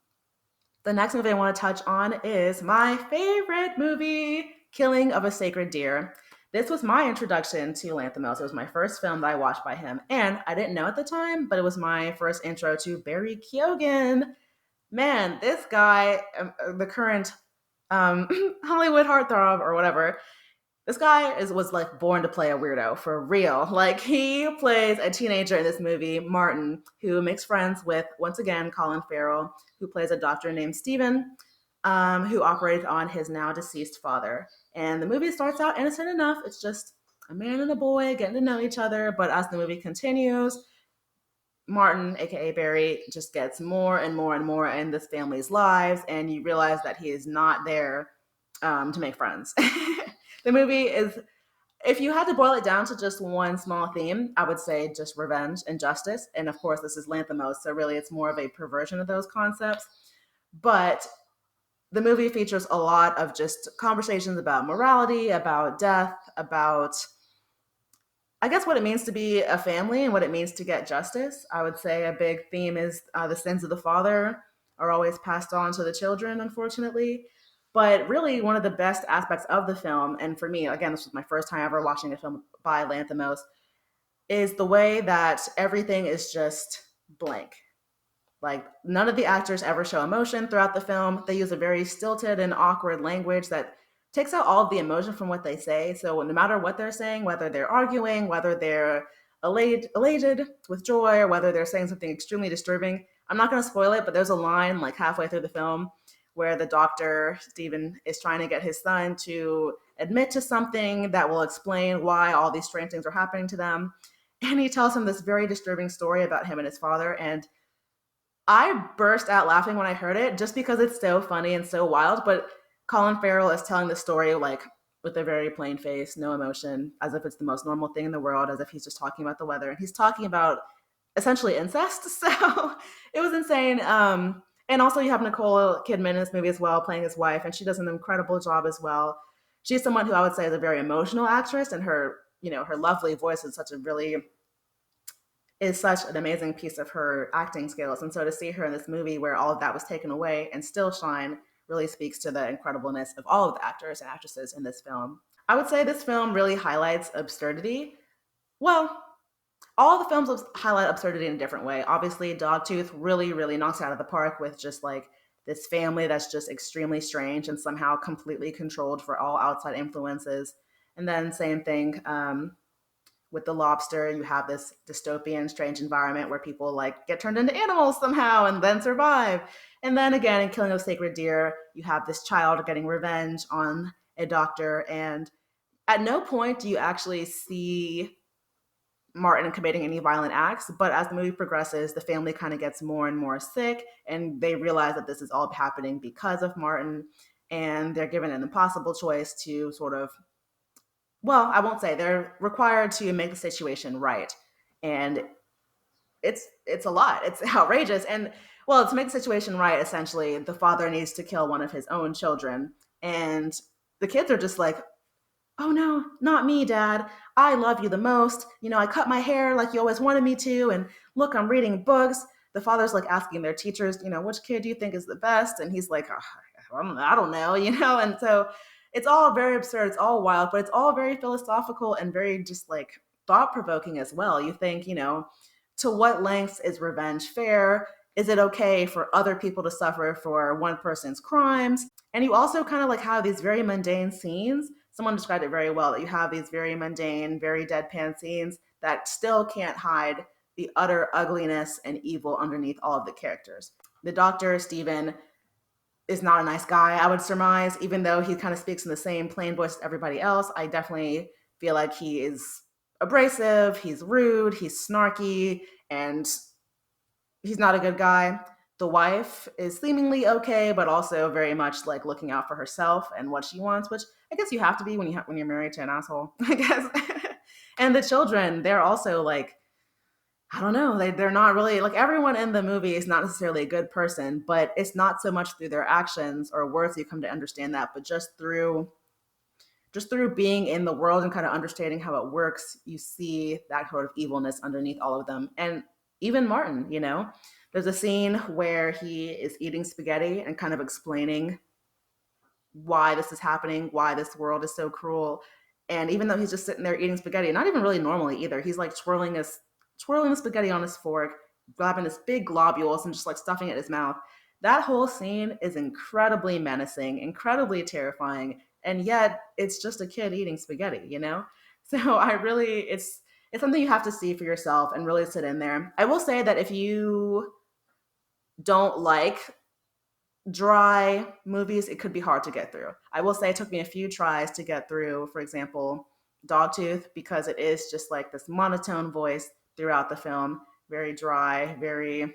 the next movie I want to touch on is my favorite movie, Killing of a Sacred Deer. This was my introduction to Lanthimos. It was my first film that I watched by him. And I didn't know at the time, but it was my first intro to Barry Keoghan. Man, this guy, the current um, Hollywood heartthrob or whatever, this guy was like born to play a weirdo for real. Like he plays a teenager in this movie, Martin, who makes friends with once again Colin Farrell, who plays a doctor named Stephen, who operated on his now deceased father. And the movie starts out innocent enough. It's just a man and a boy getting to know each other. But as the movie continues, Martin, aka Barry, just gets more and more and more in this family's lives, and you realize that he is not there to make friends. The movie is, if you had to boil it down to just one small theme, I would say just revenge and justice. And of course, this is Lanthimos, so really it's more of a perversion of those concepts. But the movie features a lot of just conversations about morality, about death, about, I guess, what it means to be a family and what it means to get justice. I would say a big theme is the sins of the father are always passed on to the children, unfortunately. But really, one of the best aspects of the film, and for me, again, this was my first time ever watching a film by Lanthimos, is the way that everything is just blank. Like, none of the actors ever show emotion throughout the film. They use a very stilted and awkward language that takes out all of the emotion from what they say. So no matter what they're saying, whether they're arguing, whether they're elated with joy, or whether they're saying something extremely disturbing, I'm not going to spoil it, but there's a line like halfway through the film where the doctor, Stephen, is trying to get his son to admit to something that will explain why all these strange things are happening to them. And he tells him this very disturbing story about him and his father. And I burst out laughing when I heard it just because it's so funny and so wild. But Colin Farrell is telling the story like with a very plain face, no emotion, as if it's the most normal thing in the world, as if he's just talking about the weather. And he's talking about essentially incest. So it was insane. And also, you have Nicole Kidman in this movie as well, playing his wife, and she does an incredible job as well. She's someone who I would say is a very emotional actress, and her lovely voice is such an amazing piece of her acting skills. And so to see her in this movie where all of that was taken away and still shine really speaks to the incredibleness of all of the actors and actresses in this film. I would say this film really highlights absurdity. Well, all the films highlight absurdity in a different way. Obviously, Dogtooth really, really knocks it out of the park with just like this family that's just extremely strange and somehow completely controlled for all outside influences. And then same thing with the Lobster, you have this dystopian, strange environment where people like get turned into animals somehow and then survive. And then again, in Killing of Sacred Deer, you have this child getting revenge on a doctor. And at no point do you actually see Martin committing any violent acts, but as the movie progresses, the family kind of gets more and more sick, and they realize that this is all happening because of Martin, and they're given an impossible choice to sort of, well, I won't say, they're required to make the situation right. And it's a lot. It's outrageous. And well, to make the situation right, essentially, the father needs to kill one of his own children. And the kids are just like, "Oh no, not me, Dad. I love you the most. I cut my hair like you always wanted me to, and look, I'm reading books." The father's like asking their teachers, which kid do you think is the best? And he's like, "Oh, I don't know, And so it's all very absurd, it's all wild, but it's all very philosophical and very just like thought provoking as well. You think, to what lengths is revenge fair? Is it okay for other people to suffer for one person's crimes? And you also kind of like have these very mundane scenes. Someone described it very well, that you have these very mundane, very deadpan scenes that still can't hide the utter ugliness and evil underneath all of the characters. The doctor, Stephen, is not a nice guy, I would surmise, even though he kind of speaks in the same plain voice as everybody else. I definitely feel like he is abrasive, he's rude, he's snarky, and he's not a good guy. The wife is seemingly okay, but also very much like looking out for herself and what she wants, which I guess you have to be when you're married to an asshole, I guess. And the children, they're also like, I don't know, they're not really like, everyone in the movie is not necessarily a good person, but it's not so much through their actions or words you come to understand that, but just through being in the world and kind of understanding how it works, you see that sort of evilness underneath all of them. And even Martin, there's a scene where he is eating spaghetti and kind of explaining why this is happening, why this world is so cruel. And even though he's just sitting there eating spaghetti, not even really normally either, he's like twirling the spaghetti on his fork, grabbing this big globules and just like stuffing it in his mouth. That whole scene is incredibly menacing, incredibly terrifying, and yet it's just a kid eating spaghetti. So it's something you have to see for yourself and really sit in there. I will say that if you don't like dry movies, it could be hard to get through. I will say it took me a few tries to get through, for example, Dogtooth, because it is just like this monotone voice throughout the film, very dry, very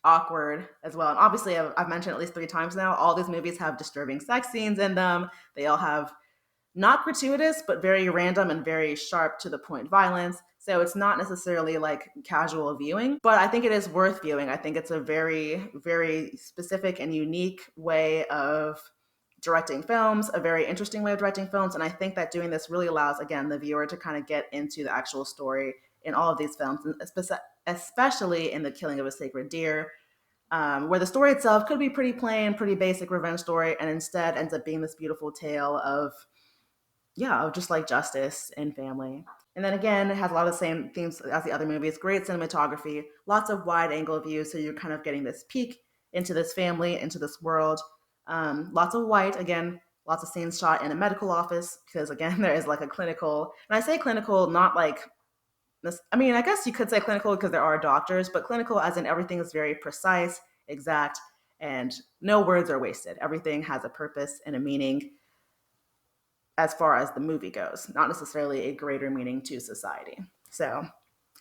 awkward as well. And obviously, I've mentioned at least 3 times now, all these movies have disturbing sex scenes in them. They all have not gratuitous, but very random and very sharp to the point violence. So it's not necessarily like casual viewing, but I think it is worth viewing. I think it's a very, very specific and unique way of directing films, a very interesting way of directing films. And I think that doing this really allows, again, the viewer to kind of get into the actual story in all of these films, and especially in The Killing of a Sacred Deer. where the story itself could be pretty plain, pretty basic revenge story, and instead ends up being this beautiful tale of, yeah, of just like justice and family. And then again, it has a lot of the same themes as the other movies. Great cinematography, lots of wide angle views, so you're kind of getting this peek into this family, into this world. Lots of white, again, lots of scenes shot in a medical office because again, there is like a clinical, and I say clinical, not like this. I mean, I guess you could say clinical because there are doctors, but clinical as in everything is very precise, exact, and no words are wasted. Everything has a purpose and a meaning as far as the movie goes, not necessarily a greater meaning to society. So,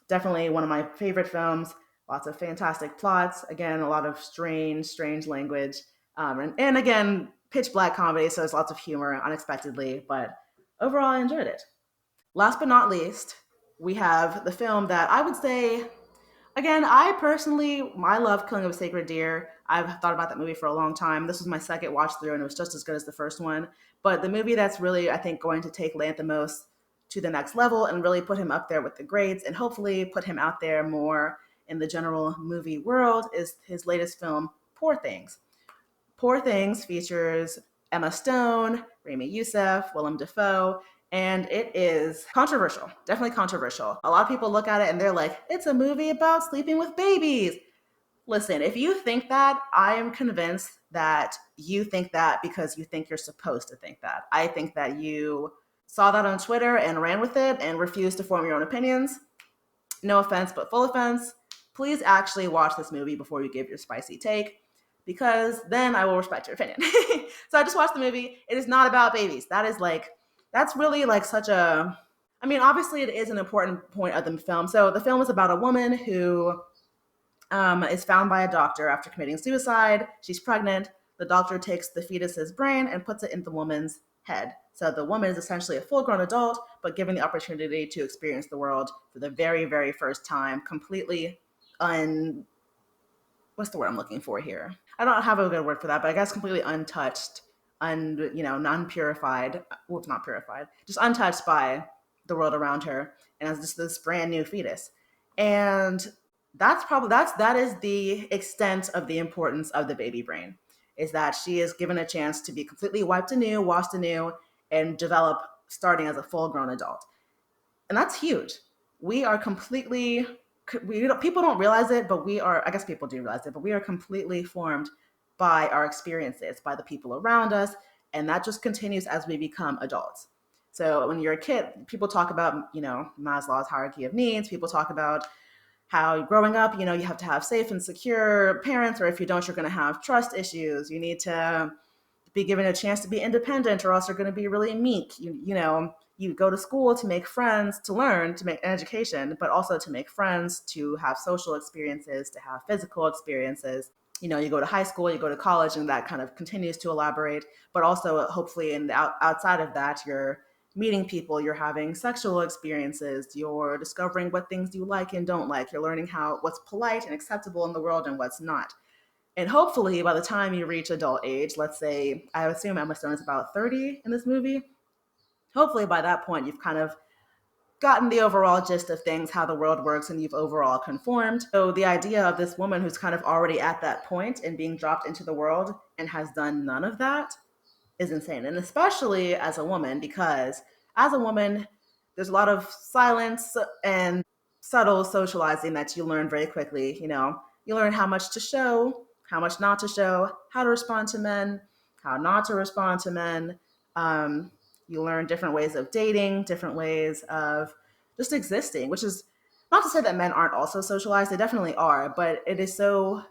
definitely one of my favorite films. Lots of fantastic plots. Again, a lot of strange language. And again, pitch black comedy, so there's lots of humor unexpectedly, but overall, I enjoyed it. Last but not least, we have the film that I would say, again, I personally, I love Killing of a Sacred Deer. I've thought about that movie for a long time. This was my second watch through, and it was just as good as the first one. But the movie that's really, I think, going to take Lanthimos to the next level and really put him up there with the greats and hopefully put him out there more in the general movie world is his latest film, Poor Things. Poor Things features Emma Stone, Rami Youssef, Willem Dafoe, and it is controversial, definitely controversial. A lot of people look at it and they're like, it's a movie about sleeping with babies. Listen, if you think that, I am convinced that you think that because you think you're supposed to think that. I think that you saw that on Twitter and ran with it and refused to form your own opinions. No offense, but full offense. Please actually watch this movie before you give your spicy take, because then I will respect your opinion. So I just watched the movie. It is not about babies. That's really like such a, I mean, obviously it is an important point of the film. So the film is about a woman who is found by a doctor after committing suicide. She's pregnant. The doctor takes the fetus's brain and puts it in the woman's head. So the woman is essentially a full grown adult, but given the opportunity to experience the world for the very, very first time, completely un. What's the word I'm looking for here? I don't have a good word for that, but I guess completely untouched, non-purified. Well, not purified, just untouched by the world around her, and as just this brand new fetus. And that is the extent of the importance of the baby brain, is that she is given a chance to be completely wiped anew, washed anew, and develop starting as a full grown adult. And that's huge. We are completely, people don't realize it, but we are, I guess people do realize it, but we are completely formed by our experiences, by the people around us, and that just continues as we become adults. So when you're a kid, people talk about, Maslow's hierarchy of needs. People talk about how growing up, you have to have safe and secure parents, or if you don't, you're going to have trust issues. You need to be given a chance to be independent, or else you're going to be really meek. You go to school to make friends, to learn, to make an education, but also to make friends, to have social experiences, to have physical experiences. You go to high school, you go to college, and that kind of continues to elaborate. But also, hopefully, outside of that, you're meeting people, you're having sexual experiences, you're discovering what things you like and don't like, you're learning what's polite and acceptable in the world and what's not. And hopefully, by the time you reach adult age, let's say, I assume Emma Stone is about 30 in this movie. Hopefully, by that point, you've kind of gotten the overall gist of things, how the world works, and you've overall conformed. So, the idea of this woman who's kind of already at that point and being dropped into the world and has done none of that is insane. And especially as a woman, because as a woman, there's a lot of silence and subtle socializing that you learn very quickly. You learn how much to show, how much not to show, how to respond to men, how not to respond to men. Um, you learn different ways of dating, different ways of just existing, which is not to say that men aren't also socialized. They definitely are, but it is so,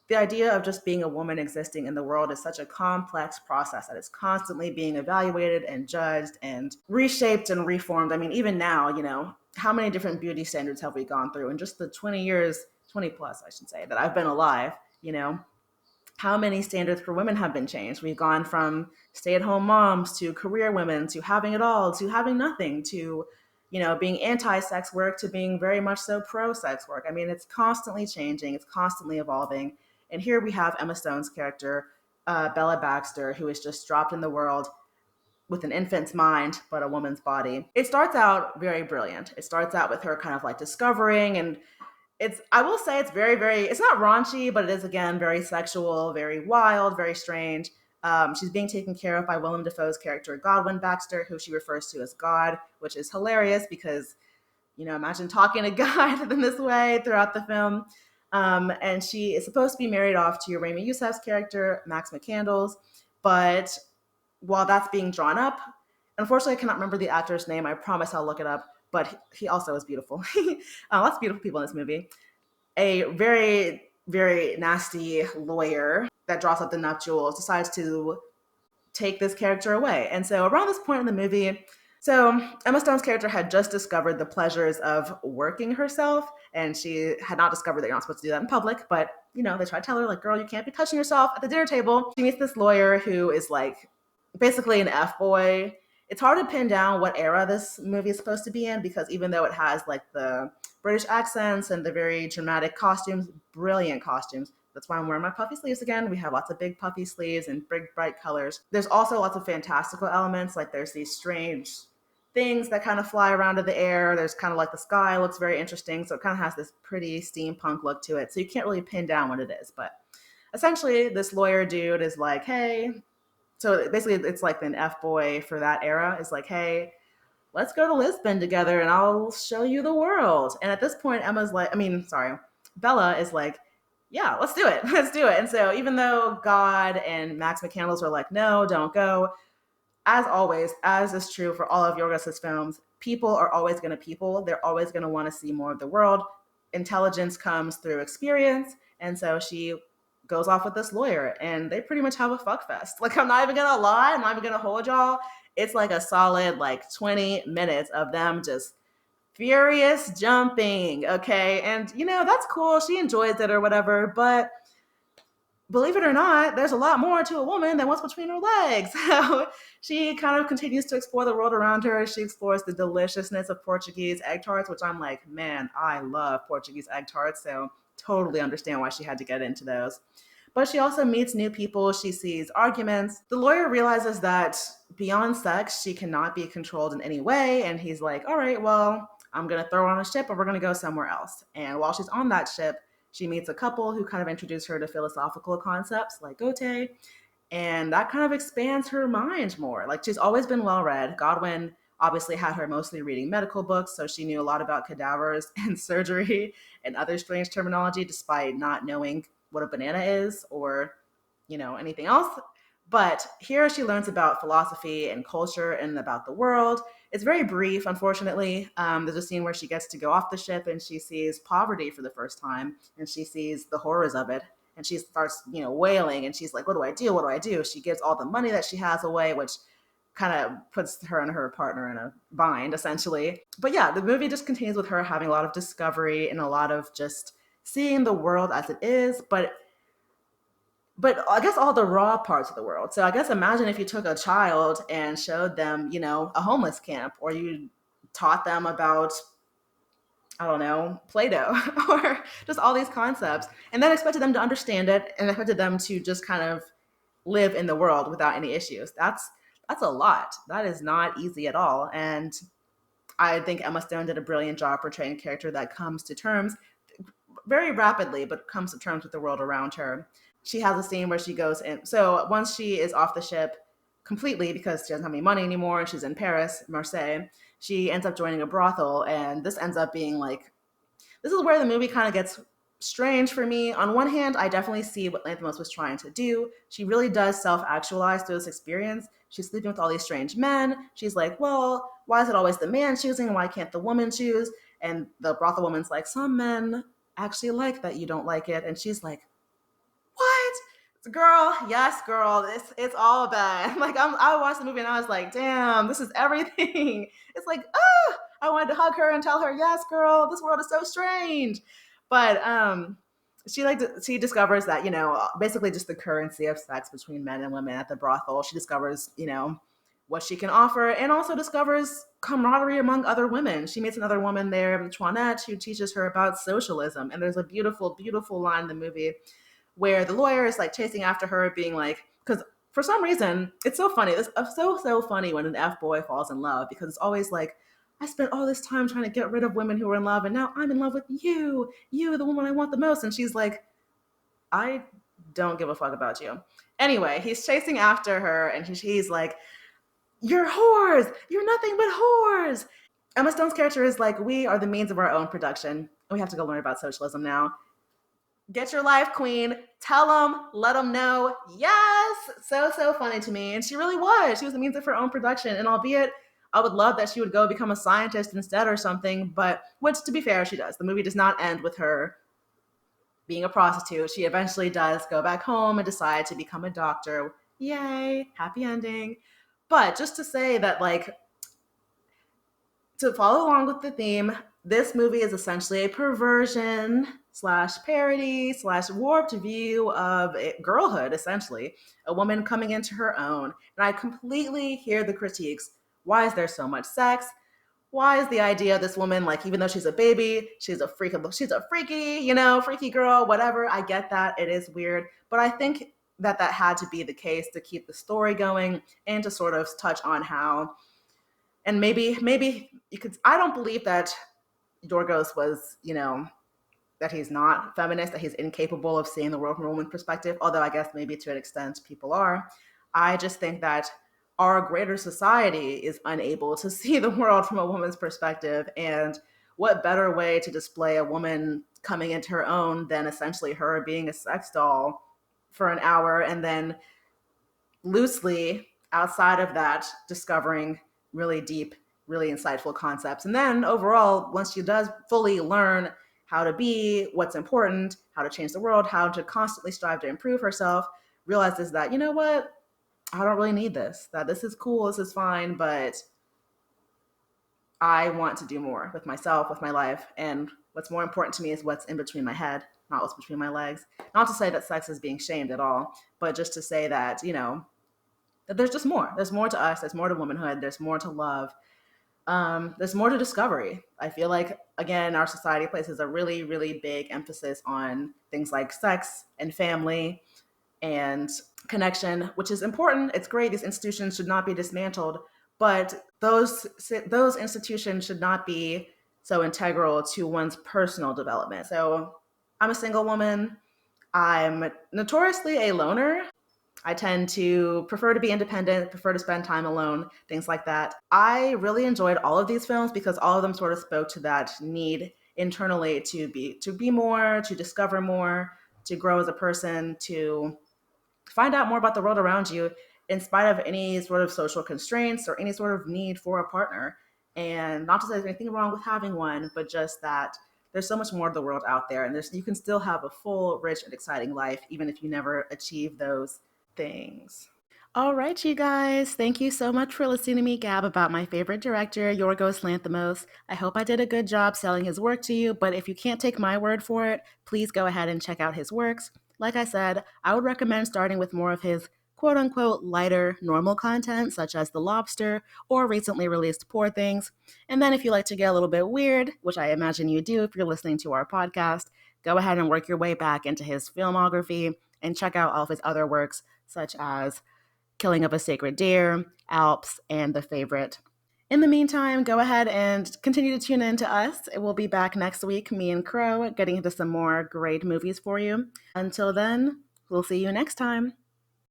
the idea of just being a woman existing in the world is such a complex process that is constantly being evaluated and judged and reshaped and reformed. I mean, even now, how many different beauty standards have we gone through in just the 20 years, 20 plus, I should say, that I've been alive, how many standards for women have been changed. We've gone from stay-at-home moms to career women to having it all to having nothing to, being anti-sex work to being very much so pro-sex work. I mean, it's constantly changing. It's constantly evolving. And here we have Emma Stone's character, Bella Baxter, who is just dropped in the world with an infant's mind, but a woman's body. It starts out very brilliant. It starts out with her kind of like discovering and I will say it's very, very, it's not raunchy, but it is, again, very sexual, very wild, very strange. She's being taken care of by Willem Dafoe's character, Godwin Baxter, who she refers to as God, which is hilarious because, imagine talking to God in this way throughout the film. And she is supposed to be married off to Rami Youssef's character, Max McCandles. But while that's being drawn up, unfortunately, I cannot remember the actor's name. I promise I'll look it up. But he also is beautiful. Lots of beautiful people in this movie. A very, very nasty lawyer that draws up the nuptials decides to take this character away. And so around this point in the movie, so Emma Stone's character had just discovered the pleasures of working herself, and she had not discovered that you're not supposed to do that in public, but they try to tell her, like, girl, you can't be touching yourself at the dinner table. She meets this lawyer who is like basically an F-boy. It's hard to pin down what era this movie is supposed to be in because even though it has like the British accents and the very dramatic costumes, brilliant costumes. That's why I'm wearing my puffy sleeves again. We have lots of big puffy sleeves and big bright colors. There's also lots of fantastical elements, like there's these strange things that kind of fly around in the air. There's kind of like the sky looks very interesting. So it kind of has this pretty steampunk look to it. So you can't really pin down what it is. But essentially, this lawyer dude is like, hey, so basically it's like an F-boy for that era is like, hey, let's go to Lisbon together and I'll show you the world. And at this point, Bella is like, yeah, let's do it. Let's do it. And so even though God and Max McCandles are like, no, don't go, as always, as is true for all of Yorgos' films, people are always going to people. They're always going to want to see more of the world. Intelligence comes through experience. And so she goes off with this lawyer and they pretty much have a fuck fest. Like, I'm not even going to lie. I'm not even going to hold y'all. It's like a solid, like 20 minutes of them just furious jumping. Okay. And, that's cool. She enjoys it or whatever. But believe it or not, there's a lot more to a woman than what's between her legs. So she kind of continues to explore the world around her. She explores the deliciousness of Portuguese egg tarts, which I'm like, man, I love Portuguese egg tarts. So totally understand why she had to get into those. But she also meets new people. She sees arguments. The lawyer realizes that beyond sex, she cannot be controlled in any way. And he's like, all right, well, I'm going to throw her on a ship or we're going to go somewhere else. And while she's on that ship, she meets a couple who kind of introduce her to philosophical concepts like Goethe, and that kind of expands her mind more. Like, she's always been well-read. Godwin obviously had her mostly reading medical books, so she knew a lot about cadavers and surgery and other strange terminology, despite not knowing what a banana is or, anything else. But here she learns about philosophy and culture and about the world. It's very brief, unfortunately. There's a scene where she gets to go off the ship and she sees poverty for the first time and she sees the horrors of it. And she starts, wailing and she's like, what do I do? What do I do? She gives all the money that she has away, which kind of puts her and her partner in a bind, essentially. But yeah, the movie just continues with her having a lot of discovery and a lot of just seeing the world as it is, but I guess all the raw parts of the world. So I guess imagine if you took a child and showed them, a homeless camp, or you taught them about, I don't know, Play-Doh or just all these concepts, and then expected them to understand it and expected them to just kind of live in the world without any issues. That's a lot. That is not easy at all. And I think Emma Stone did a brilliant job portraying a character that comes to terms very rapidly, but comes to terms with the world around her. She has a scene where she goes in. So once she is off the ship completely because she doesn't have any money anymore and she's in Paris, Marseille, she ends up joining a brothel. And this ends up being like, this is where the movie kind of gets strange for me. On one hand, I definitely see what Lanthimos was trying to do. She really does self-actualize through this experience. She's sleeping with all these strange men. She's like, well, why is it always the man choosing? Why can't the woman choose? And the brothel woman's like, some men actually like that you don't like it. And she's like, what? Girl, yes, girl. It's all bad. Like, I watched the movie and I was like, damn, this is everything. It's like, I wanted to hug her and tell her, yes, girl, this world is so strange. But she discovers that, basically just the currency of sex between men and women at the brothel. She discovers, what she can offer, and also discovers camaraderie among other women. She meets another woman there, Toinette, who teaches her about socialism. And there's a beautiful, beautiful line in the movie where the lawyer is like chasing after her, being like, because for some reason, it's so funny. It's so funny when an F boy falls in love, because it's always like, I spent all this time trying to get rid of women who were in love, and now I'm in love with you, the woman I want the most. And she's like, I don't give a fuck about you. Anyway, he's chasing after her, and he's like, you're whores. You're nothing but whores. Emma Stone's character is like, we are the means of our own production. We have to go learn about socialism now. Get your life, queen. Tell them, let them know. Yes. So funny to me. And she really was. She was the means of her own production. And albeit I would love that she would go become a scientist instead or something, but which, to be fair, she does. The movie does not end with her being a prostitute. She eventually does go back home and decide to become a doctor. Yay. Happy ending. But just to say that, like, to follow along with the theme, this movie is essentially a perversion slash parody slash warped view of girlhood, essentially. A woman coming into her own. And I completely hear the critiques. Why is there so much sex? Why is the idea of this woman, like, even though she's a baby, she's a freaky, freaky girl, whatever. I get that. It is weird. But I think that had to be the case to keep the story going and to sort of touch on how, and maybe you could, I don't believe that Yorgos was, that he's not feminist, that he's incapable of seeing the world from a woman's perspective, although I guess maybe to an extent people are. I just think that our greater society is unable to see the world from a woman's perspective. And what better way to display a woman coming into her own than essentially her being a sex doll for an hour, and then loosely outside of that discovering really deep, really insightful concepts. And then overall, once she does fully learn how to be, what's important, how to change the world, how to constantly strive to improve herself, realizes that, you know what, I don't really need this, that this is cool, this is fine, but I want to do more with myself, with my life. And what's more important to me is what's in between my head, not what's between my legs. Not to say that sex is being shamed at all, but just to say that, that there's just more. There's more to us. There's more to womanhood. There's more to love. There's more to discovery. I feel like, again, our society places a really, really big emphasis on things like sex and family and connection, which is important. It's great. These institutions should not be dismantled, but those institutions should not be so integral to one's personal development. So I'm a single woman. I'm notoriously a loner. I tend to prefer to be independent, prefer to spend time alone, things like that. I really enjoyed all of these films because all of them sort of spoke to that need internally to be more, to discover more, to grow as a person, to find out more about the world around you in spite of any sort of social constraints or any sort of need for a partner. And not to say there's anything wrong with having one, but just that there's so much more of the world out there, and you can still have a full, rich, and exciting life even if you never achieve those things. All right, you guys. Thank you so much for listening to me gab about my favorite director, Yorgos Lanthimos. I hope I did a good job selling his work to you, but if you can't take my word for it, please go ahead and check out his works. Like I said, I would recommend starting with more of his quote unquote lighter, normal content, such as The Lobster or recently released Poor Things. And then if you like to get a little bit weird, which I imagine you do if you're listening to our podcast, go ahead and work your way back into his filmography and check out all of his other works, such as Killing of a Sacred Deer, Alps, and The Favorite. In the meantime, go ahead and continue to tune in to us. We'll be back next week, me and Crow, getting into some more great movies for you. Until then, we'll see you next time.